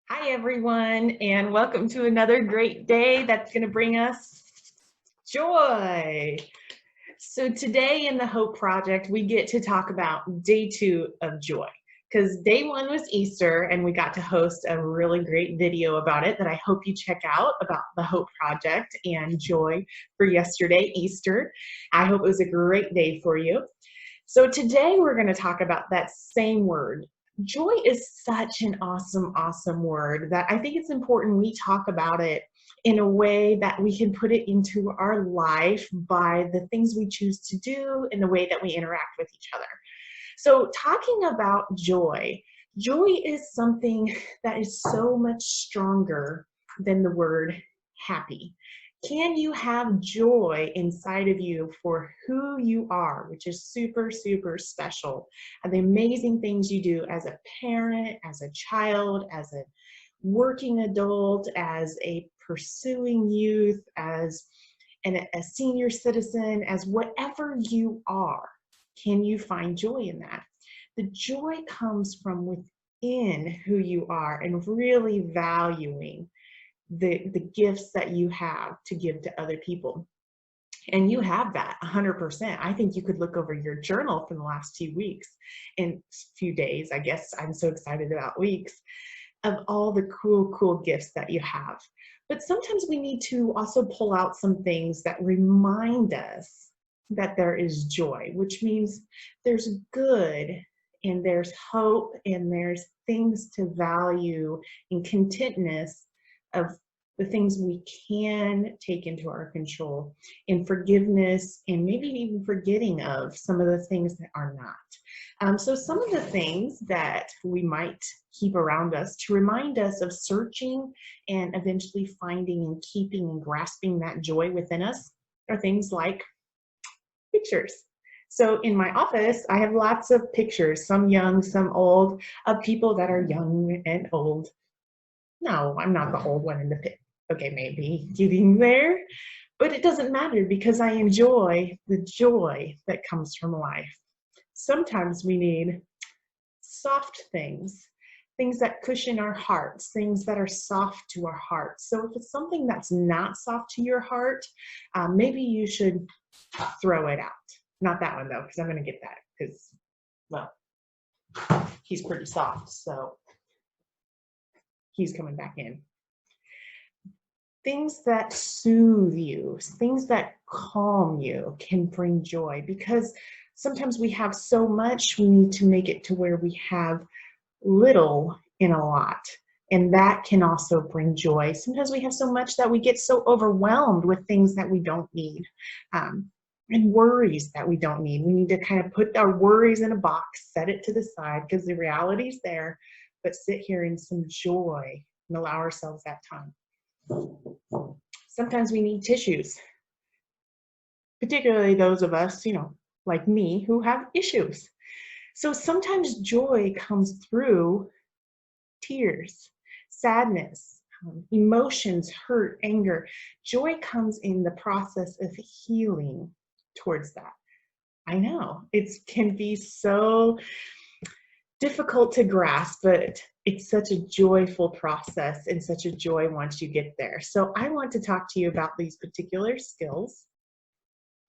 Hi, everyone, and welcome to another great day that's going to bring us joy. So today in the Hope Project, we get to talk about day 2 of joy because day 1 was Easter and we got to host a really great video about it that I hope you check out about the Hope Project and joy for yesterday, Easter. I hope it was a great day for you. So today we're going to talk about that same word. Joy is such an awesome, awesome word that I think it's important we talk about it in a way that we can put it into our life by the things we choose to do and the way that we interact with each other. So talking about joy, joy is something that is so much stronger than the word happy. Can you have joy inside of you for who you are, which is super, super special, and the amazing things you do as a parent, as a child, as a working adult, as a pursuing youth, as a senior citizen, as whatever you are? Can you find joy in that? The joy comes from within who you are and really valuing the gifts that you have to give to other people. And you have that 100%. I think you could look over your journal from the last few weeks and few days. I guess I'm so excited about weeks of all the cool gifts that you have. But sometimes we need to also pull out some things that remind us that there is joy, which means there's good and there's hope and there's things to value and contentness of the things we can take into our control, and forgiveness, and maybe even forgetting of some of the things that are not. So some of the things that we might keep around us to remind us of searching and eventually finding and keeping and grasping that joy within us are things like pictures. So in my office, I have lots of pictures, some young, some old, of people that are young and old. No, I'm not the old one in the pit. Okay, maybe getting there, but it doesn't matter because I enjoy the joy that comes from life. Sometimes we need soft things, things that cushion our hearts, things that are soft to our hearts. So if it's something that's not soft to your heart, maybe you should throw it out. Not that one though, because I'm going to get that because, well, he's pretty soft, so he's coming back in. Things that soothe you, things that calm you can bring joy, because sometimes we have so much, we need to make it to where we have little in a lot. And that can also bring joy. Sometimes we have so much that we get so overwhelmed with things that we don't need, and worries that we don't need. We need to kind of put our worries in a box, set it to the side because the reality's there, but sit here in some joy and allow ourselves that time. Sometimes we need tissues, particularly those of us, like me, who have issues. So sometimes joy comes through tears, sadness, emotions, hurt, anger. Joy comes in the process of healing towards that. I know it can be so difficult to grasp, but it's such a joyful process and such a joy once you get there. So I want to talk to you about these particular skills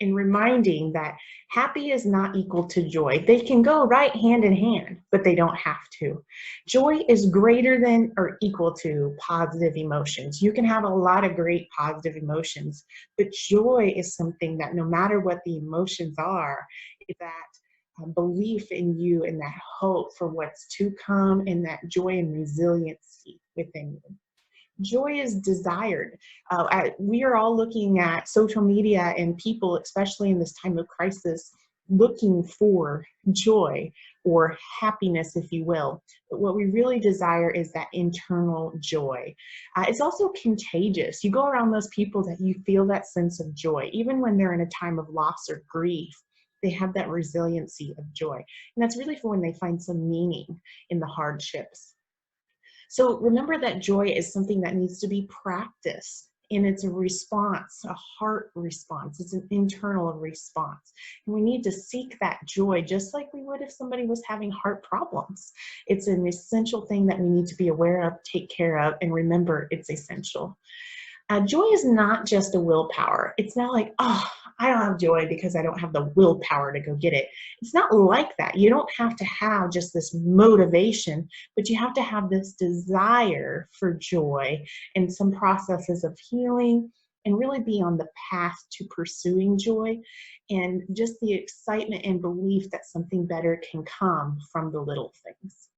and reminding that happy is not equal to joy. They can go right hand in hand, but they don't have to. Joy is greater than or equal to positive emotions. You can have a lot of great positive emotions, but joy is something that no matter what the emotions are, is that belief in you and that hope for what's to come and that joy and resiliency within you. Joy is desired. We are all looking at social media and people, especially in this time of crisis, looking for joy or happiness, if you will. But what we really desire is that internal joy. It's also contagious. You go around those people that you feel that sense of joy, even when they're in a time of loss or grief. They have that resiliency of joy. And that's really for when they find some meaning in the hardships. So remember that joy is something that needs to be practiced and it's a response, a heart response. It's an internal response. And we need to seek that joy just like we would if somebody was having heart problems. It's an essential thing that we need to be aware of, take care of, and remember it's essential. Joy is not just a willpower. It's not like, oh, I don't have joy because I don't have the willpower to go get it. It's not like that. You don't have to have just this motivation, but you have to have this desire for joy and some processes of healing and really be on the path to pursuing joy and just the excitement and belief that something better can come from the little things.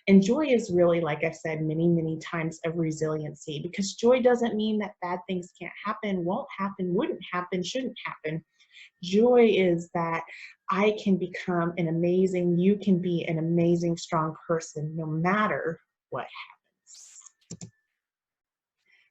And joy is really, like I've said many, many times, of resiliency, because joy doesn't mean that bad things can't happen, won't happen, wouldn't happen, shouldn't happen. Joy is that I can become an amazing, you can be an amazing, strong person no matter what happens.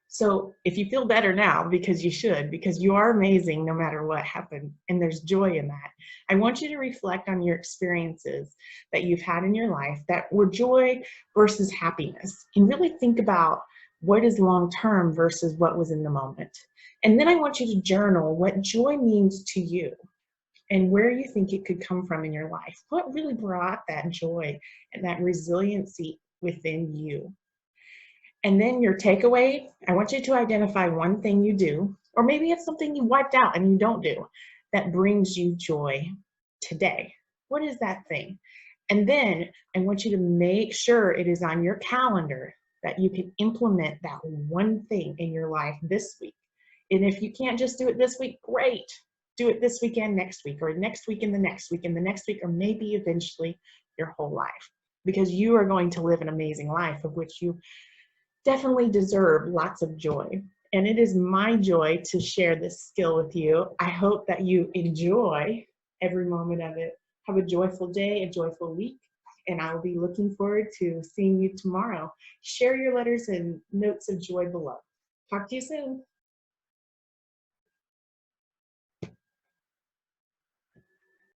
So if you feel better now, because you should, because you are amazing no matter what happened, and there's joy in that, I want you to reflect on your experiences that you've had in your life that were joy versus happiness, and really think about what is long-term versus what was in the moment. And then I want you to journal what joy means to you and where you think it could come from in your life. What really brought that joy and that resiliency within you? And then your takeaway, I want you to identify one thing you do, or maybe it's something you wiped out and you don't do, that brings you joy today. What is that thing? And then I want you to make sure it is on your calendar that you can implement that one thing in your life this week. And if you can't just do it this week, great. Do it this weekend, next week, or next week and the next week and the next week, or maybe eventually your whole life. Because you are going to live an amazing life of which you definitely deserve lots of joy. And it is my joy to share this skill with you. I hope that you enjoy every moment of it. Have a joyful day, a joyful week, and I will be looking forward to seeing you tomorrow. Share your letters and notes of joy below. Talk to you soon.